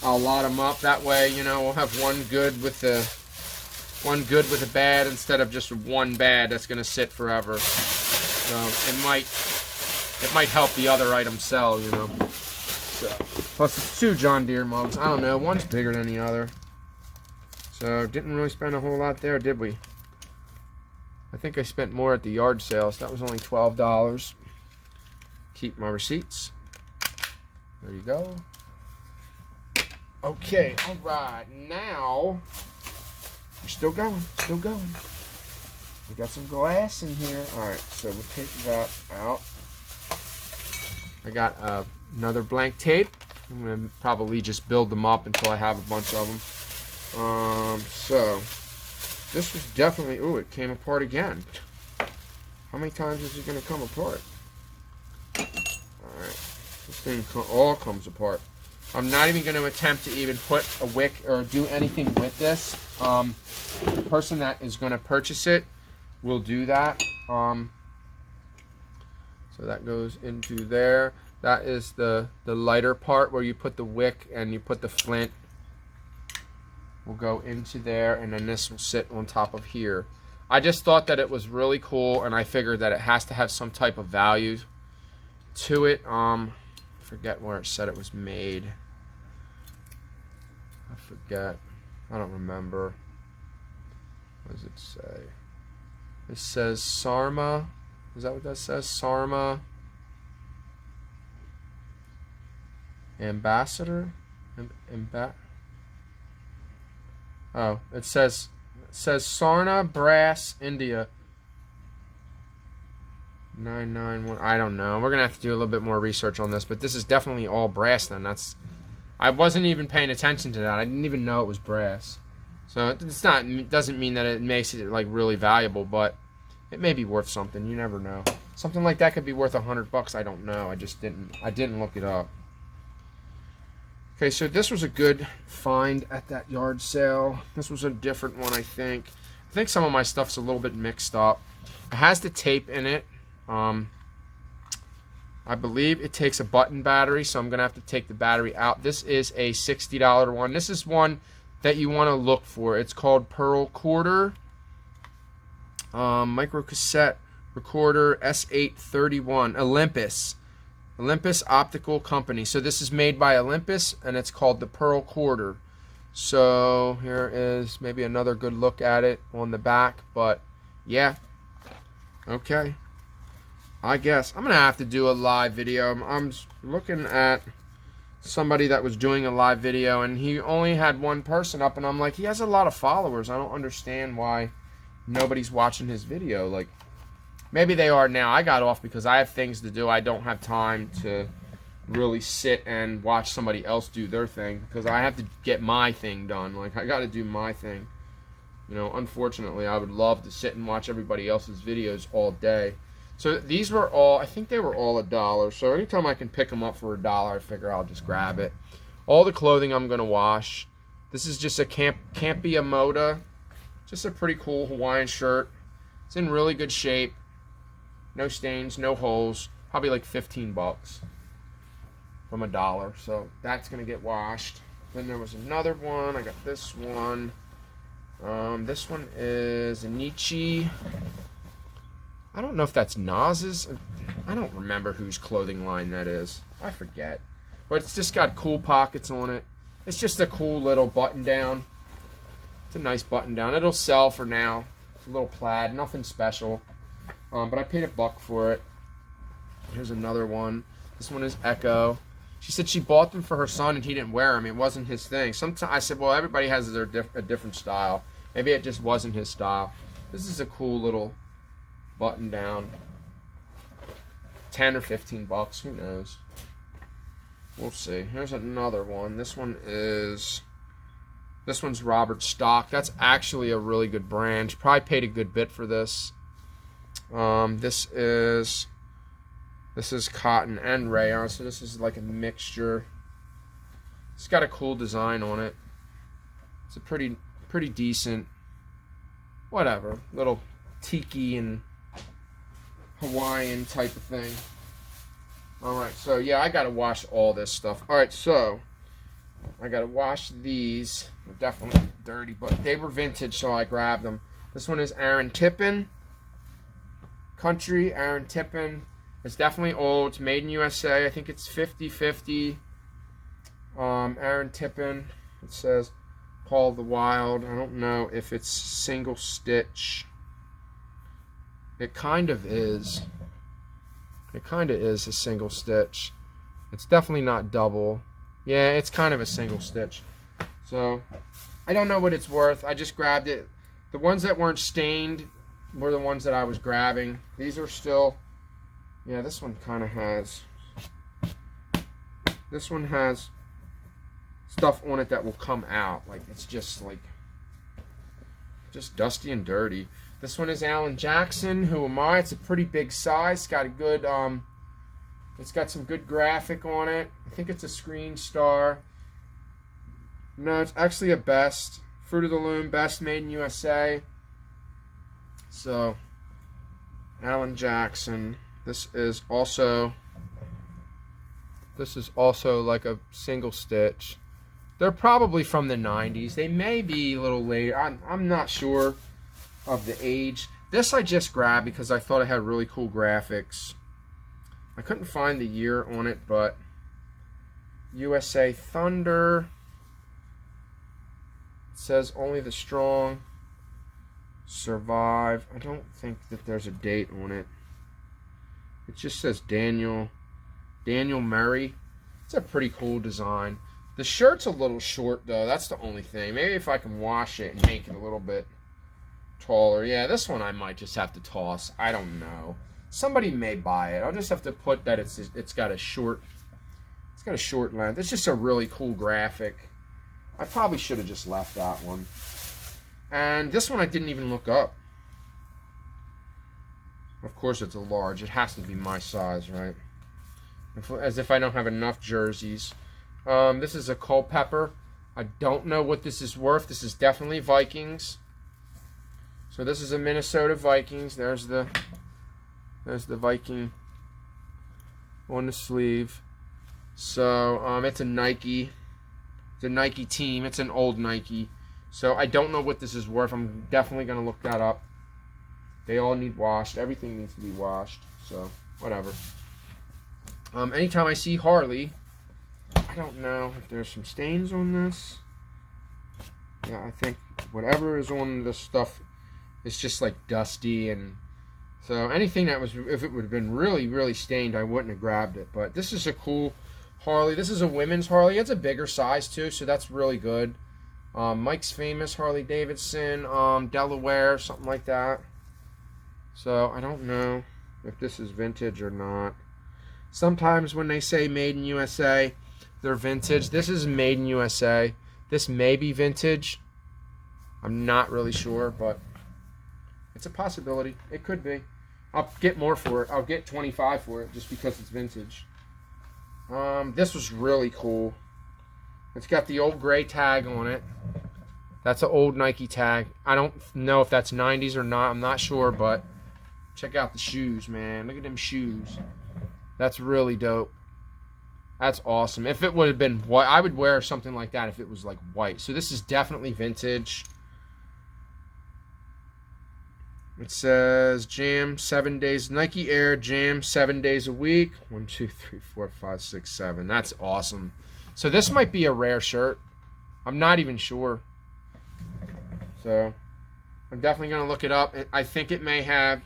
A: I'll lot them up. That way, you know, we'll have one good with a bad instead of just one bad that's going to sit forever. So it might help the other item sell, you know. So, plus it's two John Deere mugs. I don't know. One's bigger than the other. So didn't really spend a whole lot there, did we? I think I spent more at the yard sale, so that was only $12. Keep my receipts. There you go. Okay, all right. Now, we're still going, We got some glass in here. All right, so we'll take that out. I got another blank tape. I'm going to probably just build them up until I have a bunch of them. So this was definitely, ooh, it came apart again. How many times is it going to come apart? Alright, this thing all comes apart. I'm not even going to attempt to even put a wick or do anything with this. The person that is going to purchase it will do that. So that goes into there. That is the lighter part where you put the wick and you put the flint. Will go into there, and then this will sit on top of here. I just thought that it was really cool, and I figured that it has to have some type of value to it. I forget where it said it was made. I forget. I don't remember. What does it say? It says Sarma. Is that what that says? Sarma Ambassador? Oh, it says Sarna Brass India 991. I don't know. We're gonna have to do a little bit more research on this, but this is definitely all brass. Then I wasn't even paying attention to that. I didn't even know it was brass. So it's not. It doesn't mean that it makes it like really valuable, but it may be worth something. You never know. Something like that could be worth $100. I don't know. I didn't look it up. Okay, so this was a good find at that yard sale. This was a different one, I think. I think some of my stuff's a little bit mixed up. It has the tape in it. I believe it takes a button battery, so I'm going to have to take the battery out. This is a $60 one. This is one that you want to look for. It's called Pearl Quarter. Micro cassette recorder S831. Olympus Optical Company. So this is made by Olympus, and it's called the Pearl Quarter. So here is maybe another good look at it on the back. But yeah, okay. I guess I'm gonna have to do a live video. I'm looking at somebody that was doing a live video, and he only had one person up, and I'm like, he has a lot of followers. I don't understand why nobody's watching his video. Like, maybe they are now. I got off because I have things to do. I don't have time to really sit and watch somebody else do their thing because I have to get my thing done. Like, I got to do my thing. You know, unfortunately, I would love to sit and watch everybody else's videos all day. So these were all, I think they were all $1. So anytime I can pick them up for $1, I figure I'll just grab it. All the clothing I'm going to wash. This is just a Campia Moda. Just a pretty cool Hawaiian shirt. It's in really good shape. No stains, no holes. Probably like $15 from $1. So that's going to get washed. Then there was another one. I got this one. This one is a Nietzsche. I don't know if that's Naz's. I don't remember whose clothing line that is. I forget. But it's just got cool pockets on it. It's just a cool little button down. It's a nice button down. It'll sell for now. It's a little plaid, nothing special. But I paid $1 for it. Here's another one. This one is Echo. She said she bought them for her son and he didn't wear them. It wasn't his thing. Sometimes I said, well, everybody has a different style. Maybe it just wasn't his style. This is a cool little button down. 10 or $15, who knows? We'll see. Here's another one. This one's Robert Stock. That's actually a really good brand. She probably paid a good bit for this. This is cotton and rayon, so this is like a mixture. It's got a cool design on it. It's a pretty decent, whatever, little tiki and Hawaiian type of thing. Alright, so yeah, I gotta wash all this stuff. Alright, so I gotta wash these. They're definitely dirty, but they were vintage, so I grabbed them. This one is Aaron Tippin. Country Aaron Tippin. It's definitely old. It's made in USA. I think it's 50/50. Aaron Tippin. It says Call of the Wild. I don't know if it's single stitch. It kind of is. It kind of is a single stitch. It's definitely not double. Yeah, it's kind of a single stitch. So, I don't know what it's worth. I just grabbed it. The ones that weren't stained were the ones that I was grabbing. These are still... Yeah, this one kind of has... This one has stuff on it that will come out. Like, it's just like... Just dusty and dirty. This one is Alan Jackson. Who am I? It's a pretty big size. It's got a good, it's got some good graphic on it. I think it's a Screen Star. No, it's actually a Best. Fruit of the Loom, Best, made in USA. So, Alan Jackson. This is also like a single stitch. They're probably from the 90s. They may be a little later. I'm not sure of the age. This I just grabbed because I thought it had really cool graphics. I couldn't find the year on it, but USA Thunder. It says only the strong survive. I don't think that there's a date on it. It just says Daniel Murray. It's a pretty cool design. The shirt's a little short, though. That's the only thing. Maybe if I can wash it and make it a little bit taller. Yeah, this one I might just have to toss. I don't know. Somebody may buy it. I'll just have to put that it's got a short length. It's just a really cool graphic. I probably should have just left that one. And this one I didn't even look up. Of course it's a large. It has to be my size, right? As if I don't have enough jerseys. This is a Culpepper. I don't know what this is worth. This is definitely Vikings. So this is a Minnesota Vikings. There's the Viking on the sleeve. So it's a Nike. It's a Nike team. It's an old Nike. So I don't know what this is worth. I'm definitely going to look that up. They all need washed. Everything needs to be washed. So whatever. Anytime I see Harley, I don't know if there's some stains on this. Yeah, I think whatever is on this stuff is just like dusty, and so anything that was, if it would have been really, really stained, I wouldn't have grabbed it. But this is a cool Harley. This is a women's Harley. It's a bigger size too, so that's really good. Mike's Famous Harley Davidson, Delaware, something like that. So I don't know if this is vintage or not. Sometimes when they say made in USA, they're vintage. This is made in USA. This may be vintage. I'm not really sure, but it's a possibility. It could be. I'll get more for it. I'll get 25 for it just because it's vintage. This was really cool. It's got the old gray tag on it. That's an old Nike tag. I don't know if that's 90s or not. I'm not sure, but check out the shoes, man. Look at them shoes. That's really dope. That's awesome. If it would have been white, I would wear something like that if it was like white. So this is definitely vintage. It says Jam 7 days. Nike Air Jam 7 days a week. 1, 2, 3, 4, 5, 6, 7. That's awesome. So this might be a rare shirt. I'm not even sure. So I'm definitely going to look it up. I think it may have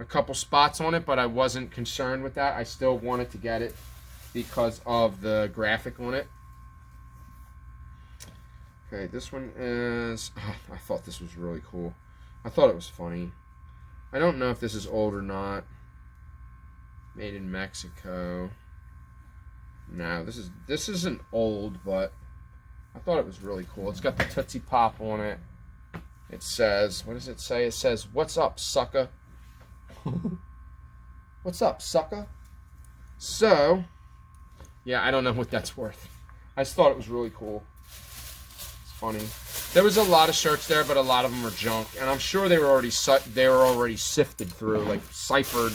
A: a couple spots on it, but I wasn't concerned with that. I still wanted to get it because of the graphic on it. Okay, this one is... Oh, I thought this was really cool. I thought it was funny. I don't know if this is old or not. Made in Mexico. No, this isn't old, but I thought it was really cool. It's got the Tootsie Pop on it. It says, what does it say? It says, "What's up, sucker?" What's up, sucker? So, yeah, I don't know what that's worth. I just thought it was really cool. It's funny. There was a lot of shirts there, but a lot of them are junk, and I'm sure they were already sifted through, like ciphered.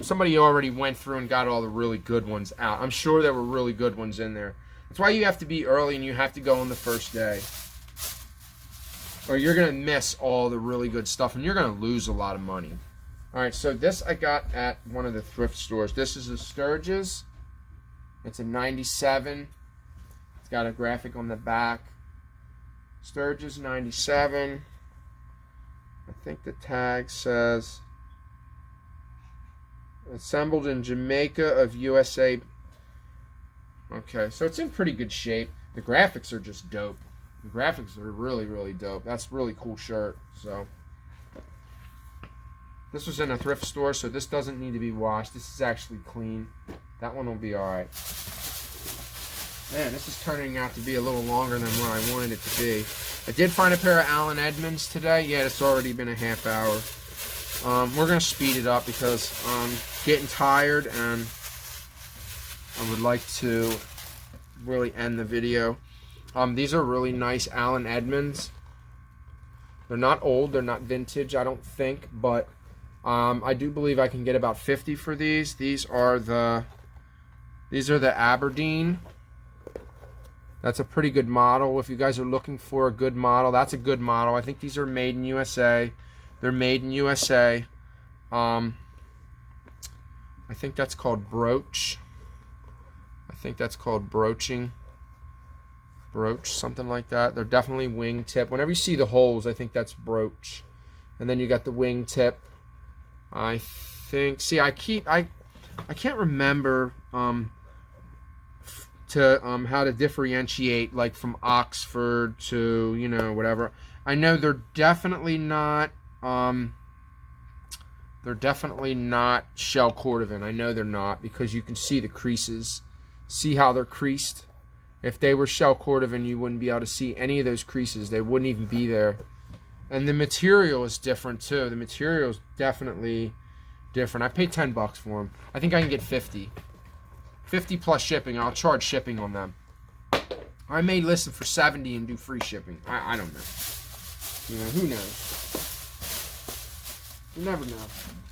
A: Somebody already went through and got all the really good ones out. I'm sure there were really good ones in there. That's why you have to be early and you have to go on the first day, or you're gonna miss all the really good stuff and you're gonna lose a lot of money. All right, so this I got at one of the thrift stores. This is a Sturgis. It's a 97. It's got a graphic on the back. Sturgis 97. I think the tag says assembled in Jamaica of USA. Okay, so it's in pretty good shape. The graphics are just dope. The graphics are really, really dope. That's a really cool shirt. So this was in a thrift store, so this doesn't need to be washed. This is actually clean. That one will be alright. Man, this is turning out to be a little longer than what I wanted it to be. I did find a pair of Allen Edmonds today. Yeah, it's already been a half hour. We're going to speed it up because I'm getting tired and I would like to really end the video. These are really nice Allen Edmonds. They're not old, they're not vintage, I don't think, but I do believe I can get about 50 for these. These are the Aberdeen. That's a pretty good model. If you guys are looking for a good model, that's a good model. I think these are made in USA. They're made in USA. I think that's called brooch. I think that's called broaching. Brooch, something like that. They're definitely wingtip. Whenever you see the holes, I think that's brooch. And then you got the wingtip. I think. See, I can't remember to how to differentiate, like, from Oxford to, you know, whatever. I know they're definitely not shell cordovan. I know they're not, because you can see the creases. See how they're creased? If they were shell cordovan, you wouldn't be able to see any of those creases. They wouldn't even be there. And the material is different too. The material is definitely different. I paid $10 for them. I think I can get 50. 50 plus shipping. I'll charge shipping on them. I may list them for 70 and do free shipping. I don't know. You know, who knows? You never know.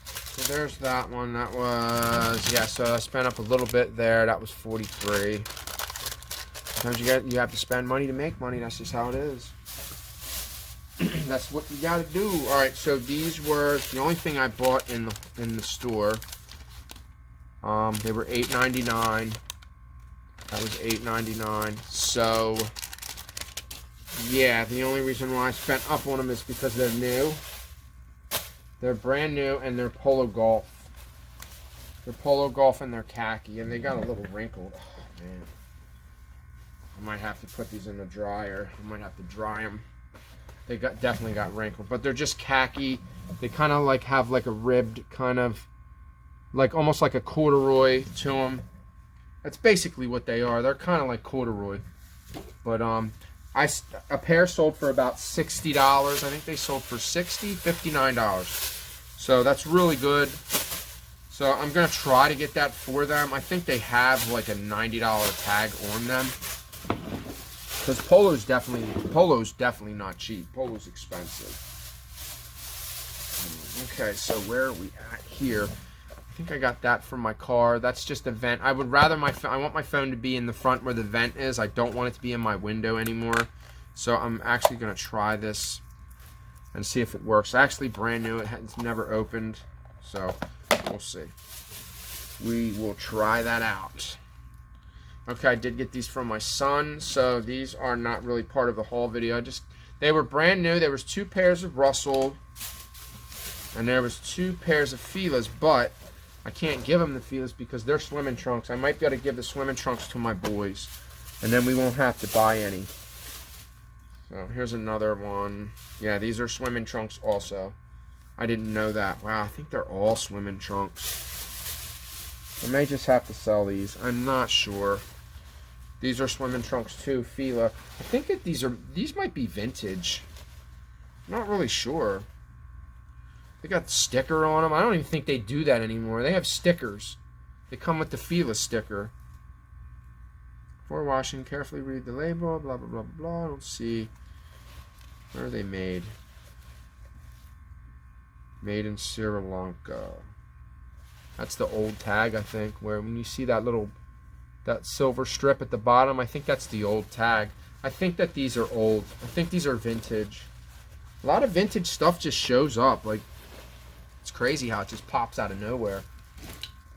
A: So there's that one. That was, yeah, so I spent up a little bit there. That was 43. Sometimes you have to spend money to make money. That's just how it is. That's what you gotta do. All right, so these were the only thing I bought in the store. They were $8.99. That was $8.99. So yeah, the only reason why I spent up on them is because they're new. They're brand new, and they're Polo Golf. They're Polo Golf, and they're khaki, and they got a little wrinkled. Oh man, I might have to put these in the dryer. I might have to dry them. They definitely got wrinkled, but they're just khaki. They kind of like have like a ribbed kind of, like almost like a corduroy to them. That's basically what they are. They're kind of like corduroy. But a pair sold for about $60. I think they sold for $59. So that's really good. So I'm gonna try to get that for them. I think they have like a $90 tag on them. Because Polo's definitely not cheap. Polo's expensive. Okay, so where are we at here? I think I got that from my car. That's just a vent. I would rather I want my phone to be in the front where the vent is. I don't want it to be in my window anymore. So I'm actually going to try this and see if it works. Actually, brand new. It's never opened. So we'll see. We will try that out. Okay, I did get these from my son, so these are not really part of the haul video. They were brand new. There was 2 pairs of Russell, and there was 2 pairs of Fila's, but I can't give them the Fila's because they're swimming trunks. I might be able to give the swimming trunks to my boys, and then we won't have to buy any. So here's another one. Yeah, these are swimming trunks also. I didn't know that. Wow, I think they're all swimming trunks. I may just have to sell these. I'm not sure. These are swimming trunks too, Fila. I think that these might be vintage. I'm not really sure. They got sticker on them. I don't even think they do that anymore. They have stickers. They come with the Fila sticker. Before washing, carefully read the label. Blah blah blah blah. I don't see. Where are they made? Made in Sri Lanka. That's the old tag, I think, where when you see that silver strip at the bottom, I think that's the old tag. I think that these are old. I think these are vintage. A lot of vintage stuff just shows up. Like, it's crazy how it just pops out of nowhere.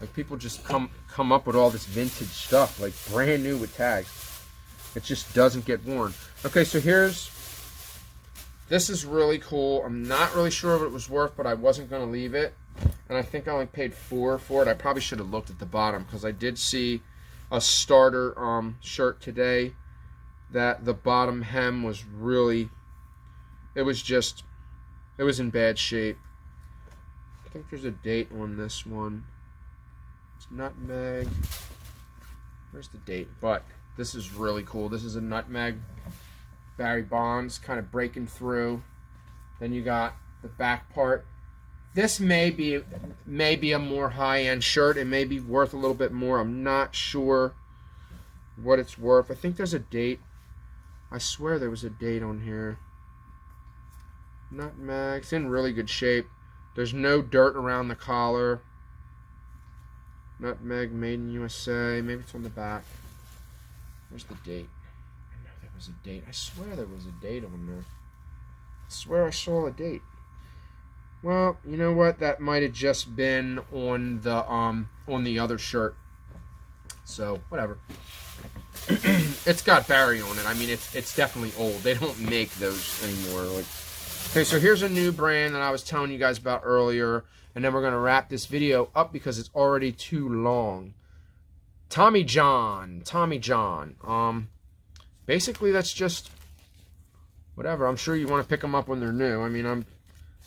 A: Like, people just come up with all this vintage stuff, like brand new with tags. It just doesn't get worn. Okay, so this is really cool. I'm not really sure what it was worth, but I wasn't going to leave it. And I think I only paid $4 for it. I probably should have looked at the bottom, because I did see a starter shirt today that the bottom hem was really, it was in bad shape. I think there's a date on this one. It's nutmeg. Where's the date? But this is really cool. This is a nutmeg. Barry Bonds kind of breaking through. Then you got the back part. This may be a more high-end shirt. It may be worth a little bit more. I'm not sure what it's worth. I think there's a date. I swear there was a date on here. Nutmeg. It's in really good shape. There's no dirt around the collar. Nutmeg, made in USA. Maybe it's on the back. Where's the date? I know there was a date. I swear there was a date on there. I swear I saw a date. Well, you know what? That might have just been on the other shirt. So, whatever. It's got Barry on it. I mean, it's definitely old. They don't make those anymore. Okay, so here's a new brand that I was telling you guys about earlier, and then we're going to wrap this video up because it's already too long. Tommy John. Basically that's just whatever. I'm sure you want to pick them up when they're new. I mean,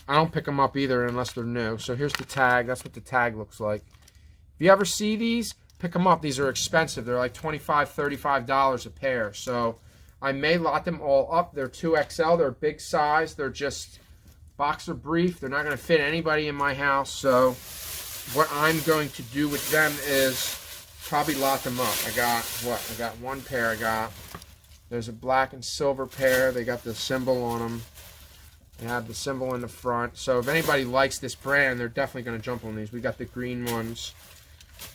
A: I don't pick them up either unless they're new. So here's the tag. That's what the tag looks like. If you ever see these, pick them up. These are expensive. They're like $25, $35 a pair. So I may lot them all up. They're 2XL. They're big size. They're just boxer brief. They're not going to fit anybody in my house. So what I'm going to do with them is probably lot them up. I got one pair. There's a black and silver pair. They got the symbol on them. They have the symbol in the front. So if anybody likes this brand, they're definitely going to jump on these. We got the green ones.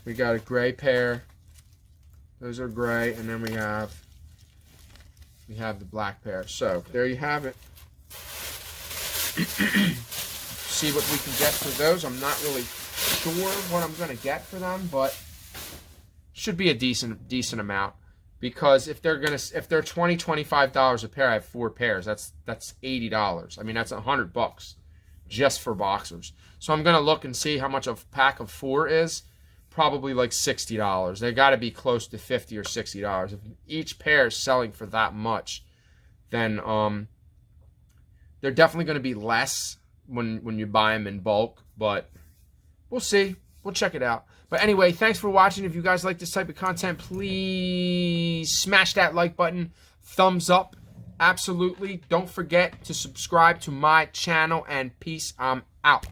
A: We got a gray pair. Those are gray. And then we have the black pair. So there you have it. See what we can get for those. I'm not really sure what I'm going to get for them, but should be a decent amount. Because if they're $20, $25 a pair, I have 4 pairs. That's $80. I mean, that's $100 just for boxers. So I'm gonna look and see how much a pack of 4 is. Probably like $60. They got to be close to $50 or $60. If each pair is selling for that much, then they're definitely going to be less when you buy them in bulk. But we'll see. We'll check it out. But anyway, thanks for watching. If you guys like this type of content, please smash that like button. Thumbs up. Absolutely. Don't forget to subscribe to my channel. And peace. I'm out.